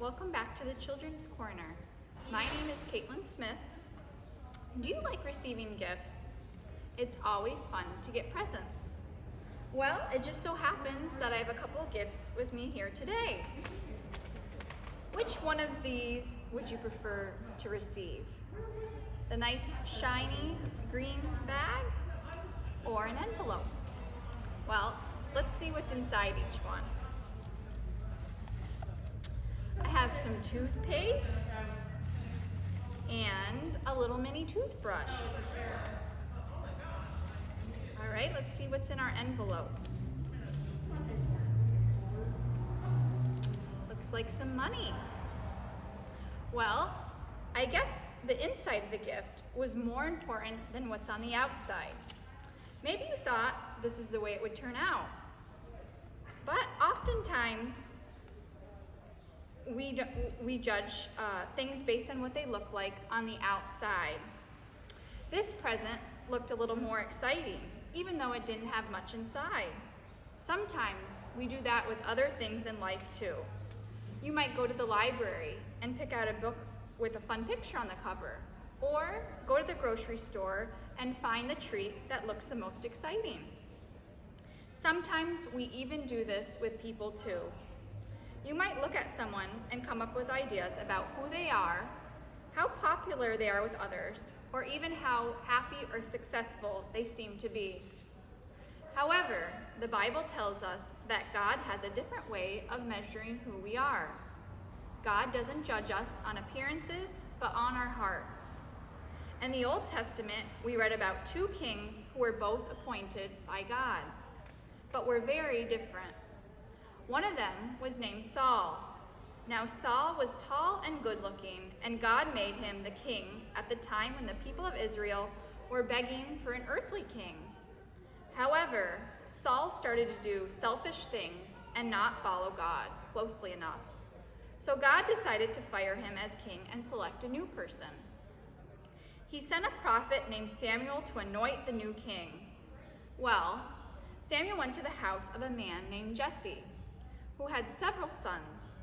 Welcome back to the Children's Corner. My name is Kaitlyn Smith. Do you like receiving gifts? It's always fun to get presents. Well, it just so happens that I have a couple of gifts with me here today. Which one of these would you prefer to receive? The nice shiny green bag or an envelope? Well, let's see what's inside each one. I have some toothpaste and a little mini toothbrush. All right, let's see what's in our envelope. Looks like some money. Well, I guess the inside of the gift was more important than what's on the outside. Maybe you thought this is the way it would turn out. But oftentimes, we judge things based on what they look like on the outside. This present looked a little more exciting, even though it didn't have much inside. Sometimes we do that with other things in life too. You might go to the library and pick out a book with a fun picture on the cover, or go to the grocery store and find the treat that looks the most exciting. Sometimes we even do this with people too. You might look at someone and come up with ideas about who they are, how popular they are with others, or even how happy or successful they seem to be. However, the Bible tells us that God has a different way of measuring who we are. God doesn't judge us on appearances, but on our hearts. In the Old Testament, we read about two kings who were both appointed by God, but were very different. One of them was named Saul. Now Saul was tall and good-looking, and God made him the king at the time when the people of Israel were begging for an earthly king. However, Saul started to do selfish things and not follow God closely enough. So God decided to fire him as king and select a new person. He sent a prophet named Samuel to anoint the new king. Well, Samuel went to the house of a man named Jesse, who had several sons.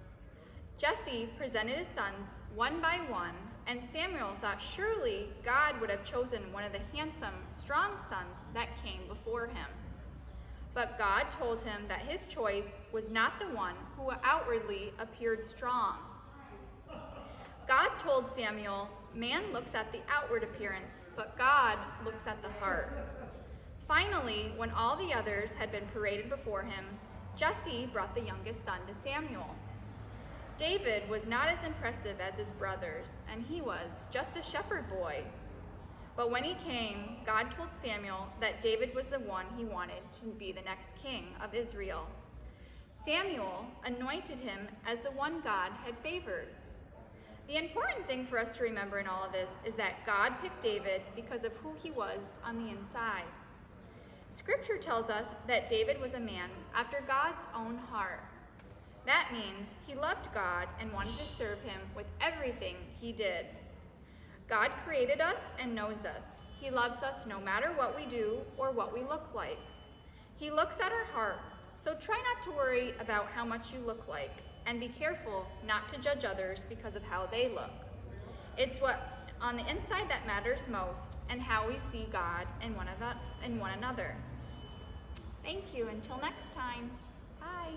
Jesse presented his sons one by one, and Samuel thought surely God would have chosen one of the handsome, strong sons that came before him. But God told him that his choice was not the one who outwardly appeared strong. God told Samuel, man looks at the outward appearance, but God looks at the heart. Finally, when all the others had been paraded before him, Jesse brought the youngest son to Samuel. David was not as impressive as his brothers, and he was just a shepherd boy. But when he came, God told Samuel that David was the one he wanted to be the next king of Israel. Samuel anointed him as the one God had favored. The important thing for us to remember in all of this is that God picked David because of who he was on the inside. Scripture tells us that David was a man after God's own heart. That means he loved God and wanted to serve him with everything he did. God created us and knows us. He loves us no matter what we do or what we look like. He looks at our hearts, so try not to worry about how much you look like, and be careful not to judge others because of how they look. It's what's on the inside that matters most, and how we see God in one another. Thank you. Until next time. Bye.